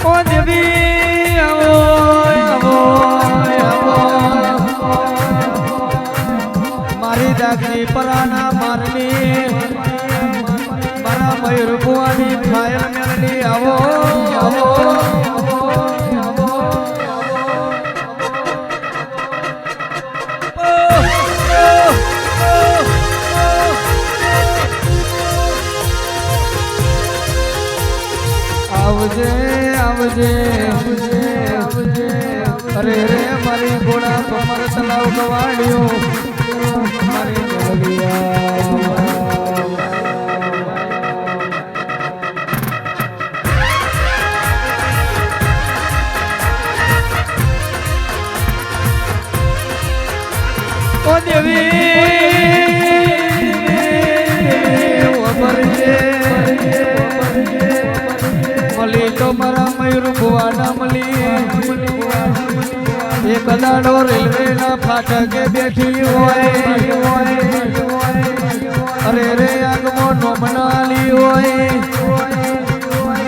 ઓ દેવી આવો આવો આવો મારી દાગની પરાના મારની મારા મયુર ભુવાની ફાયર મેળની આવો આવો આવજે આવજે આવજે અરે રે મારી ઘોડા કમર તલાવ ગવાડ્યું મારી ગોલિયા ઓ દેવી વબરજે મલી તો મારા મયુર ભુવાના મલી એક દાડો રેલવે ના ફાટકે બેઠી હોય અરે રે આગમો નોમનાલી હોય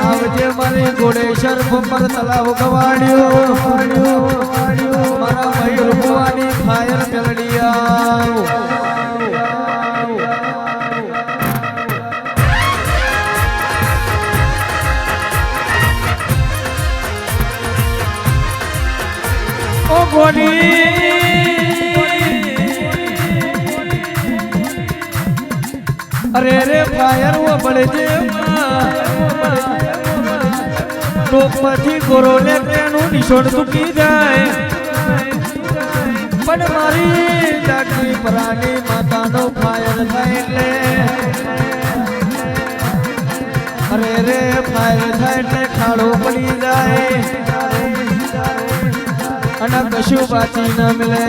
આવજે મારી ઘોડેશ્વર ભમર તલાવ ગવાડ્યો મારા મયુર ભુવાની ફાયર મેલડિયા ઓ ગોડી અરે રે ફાયર ઓ બળજે ટોપ માંથી ગોરો ને તેનું નિશોડ ચૂકી જાય પણ મારી દાગની પરાની માતાનો ફાયર થાય એટલે અરે રે ફાયર થાય એટલે ખાડો પડી જાય અને કશું બાકી ન મિલે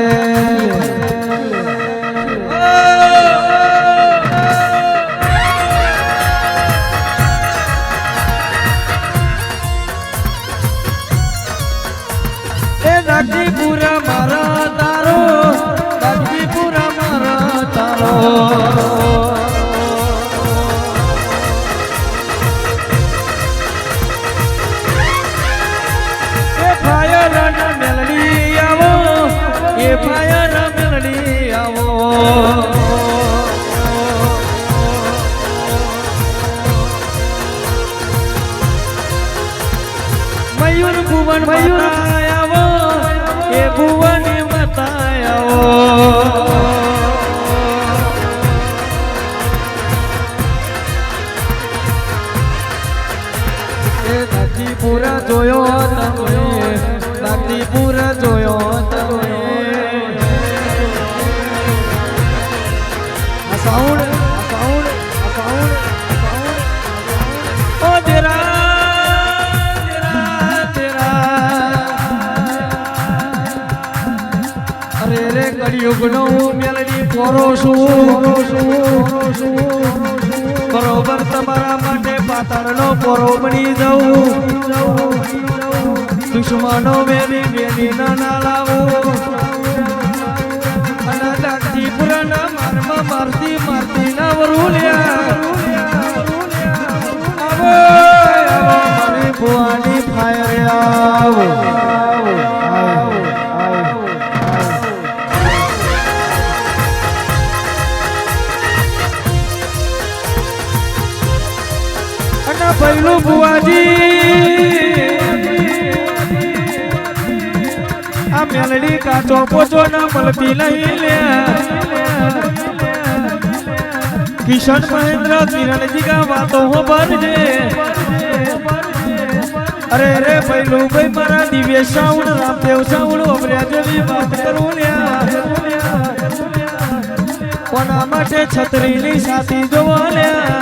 એ દાગીપુરા મારા તારો દાગીપુરા મારા તારો ફાયર મેલડી આવો એ ફાયર મેલડી આવો મયુર ભુવન મયુર આવો એ ભુવન માતા આવો એ દાગીપુરા જોયો તમે દાગીપુરા જોયો તમે આ સાઉન્ડ ઓ તેરા અરે રે કળિયુગનો મેલડી પોરો છું બરોબર તમારા માટે પાતાળનો પોરો બની જાઉં દુશ્મનો વેરી વેરી ના લાવો અને દાગીપુરાના મારમાં મારતી ના વરુલ્યા આવો મારી ભુવાની ફાયર આવો અને પહેલું ભુવાજી આ મેલડી કાચો પોચો ના મળતી નહીં લે કિશન મહેન્દ્ર કિરણજી કા વાતો હો ભરજે અરે રે પહેલું ભાઈ મારા દિવ્ય સાઉન્ડ રામદેવ સાઉન્ડ ઓબર્યા જેવી વાત કરું લ્યા કોના માટે છત્રીની સાથી જોવા લ્યા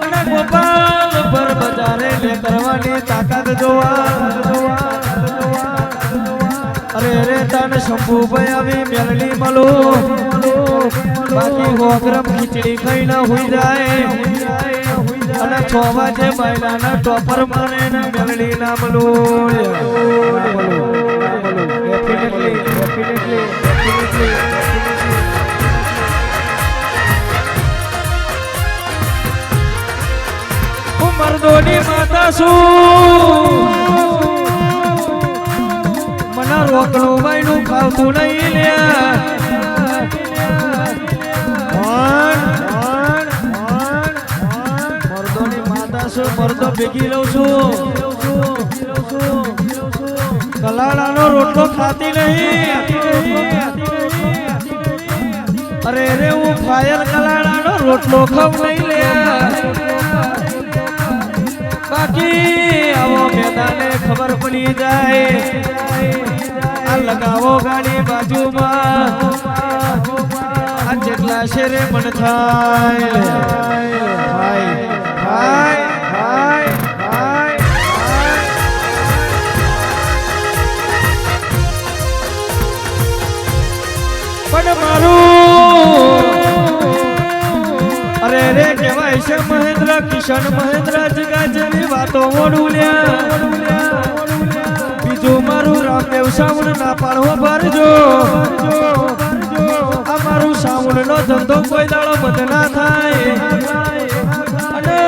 અને ગોપાલ પર બજારે લે કરવાની તાકાત જોવા અરે રે તન શંભુભાઈ આવી મેલડી મળો બાકી હોગ્રમ ખીચડી ખાઈ ના હોઈ જાય અને 6 વાગે મહિનાના ટોપર મારે ને મેલડી નામ લો ડેફિનેટલી હું મર્દોની માતા છું મને રોકડું વાયનું ખાવતું નહીં લ્યા મર્દોની માતા છું મર્દો ભેગી લઉં છું કલાડાનો રોટલો ખાતી નહીં અરે રે હું ફાયર કલાડાનો રોટલો ખાવ નહીં લ્યા બાકી આવો મેદાને ખબર પડી જાય આ લગાવો ગાડી બાજુમાં આ જેટલા શેરે મન થાય પણ મારું અરે રે કહેવાય છે મહેન્દ્ર કિશન મહેન્દ્ર જગા જેવી વાતો મોડુલ્યા બીજું મારું રામદેવ સાવણ ના પાડવો ભરજો અમારું સાવણ નો ધંધો કોઈ દાડો બંધ ના થાય અને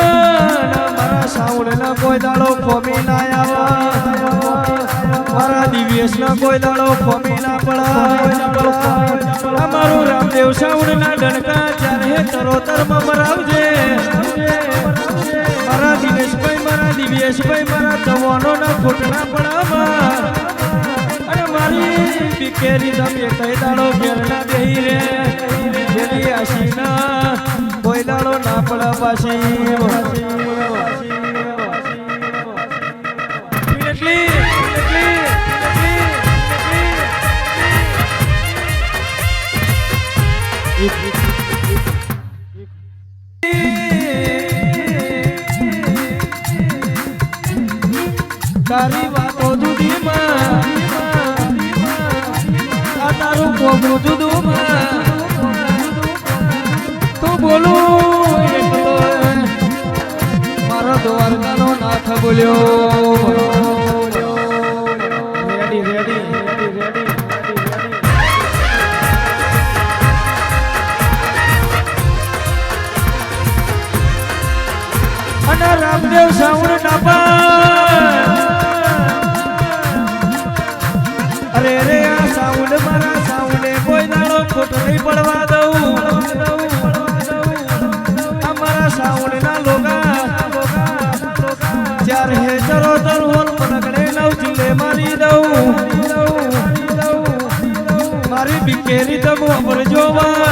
મારા સાવણ ના કોઈ દાડો ખોમી ના આવે મારા દિવ્યેશ ના કોઈ દાડો ખોમી ના પડે અમારું રામદેવ સાવણ ના ડણકા ચારે તરોતર માં મરાવજે મારા દિનેશભાઈ મારા દિવ્યેશભાઈ મારા જવાનો ના ખોટના પડામાં અને મારી બીકેરી તમે કઈ દાડો ઘેરના બેહી રે જેની આશીના કોઈ દાડો ના પડા પાછી તારી વાતો જુદીમાં આ તારું કોગળું જુદુમાં તું બોલું એકલો મારો દ્વારકાનો નાથ બોલ્યો રેડી અને રામદેવ સાવણ નાપા અરે રે આ સાઉન્ડ મારા સાઉન્ડે કોઈ દાડો ખોટ નહીં પડવા દઉં અમારા સાઉન્ડ ના લોગા ચાર હે ચરો તર હોલ પનગડે નવ જિલ્લે મારી દઉં મારી બીકેરી તમ અમર જોવા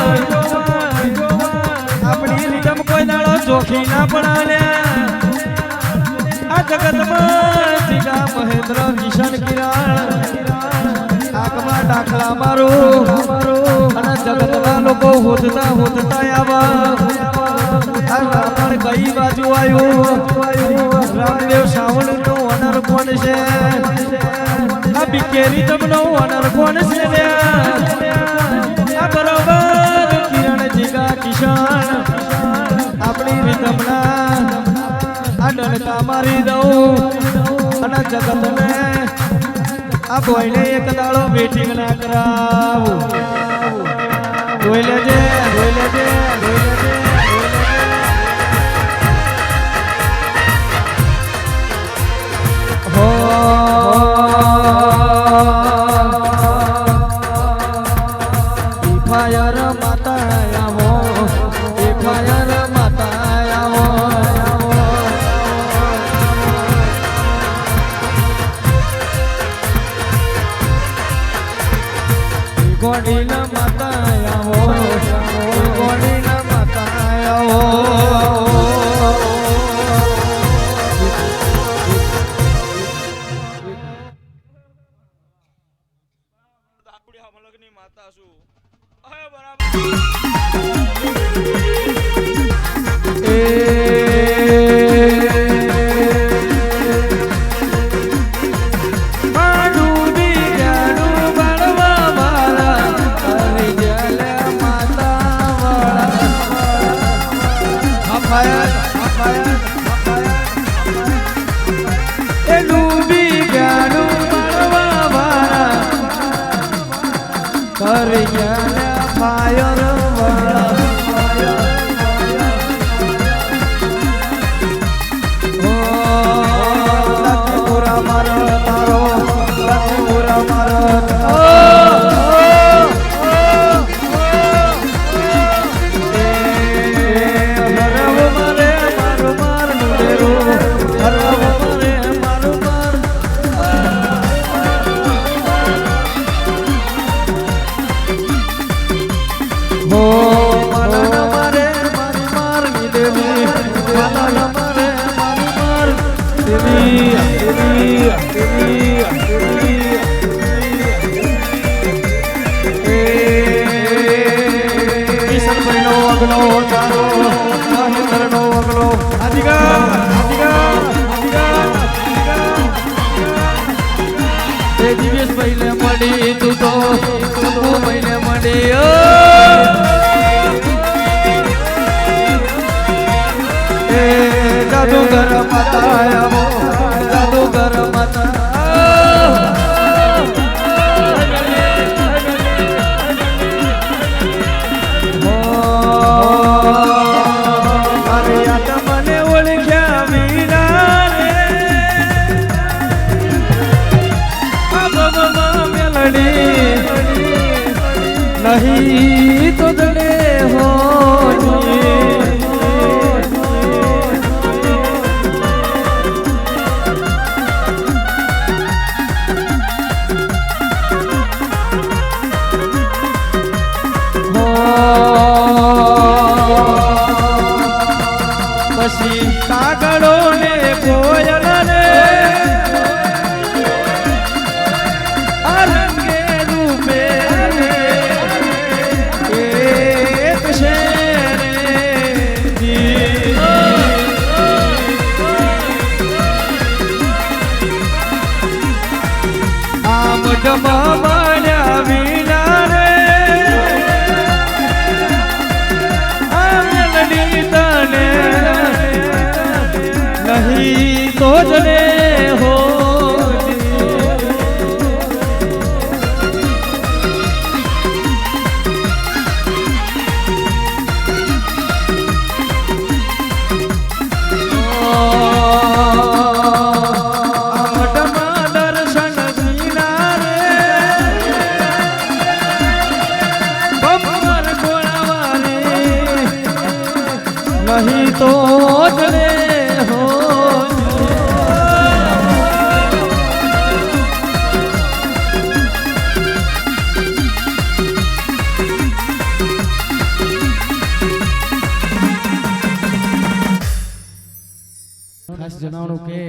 આપણી રીતમ કોઈ દાડો ચોખી ના પડાલ્યા આ જગતમાં જીગા મહેન્દ્ર કિશન કિરણ આગમાં દાખલા મારું અને જગતના લોકો હોતતા આવા આ કઈ બાજુ આવ્યું રામદેવ સાવણ નો અનર કોણ છે આ બીકેરી તમનો અનર કોણ છે આ બરોબર કિરણ જીગા કિશન આપણી રીતમના આ ડણકા મારી દઉં અને જગતને આ કોઈને એક દાડો મીટિંગ ના કરાવું જોઈ લેજે હો ફાયર માતા આવો ફાયર માતા આવો ગોડીના માતા આવો ગોડીના માતા દિવ્યેશ ભાઈને મળી તું તો શંભુ ભાઈને મળી જાદુગર માતા આવો જાદુગર માતા नहीं तो दले हो पसी कागड़ो ने कोयल ने अरंगे रूपे માણ્યા વિના રે આંગણી તને નહીં તો જને હો नहीं तो जले हो खास जनावड़ो के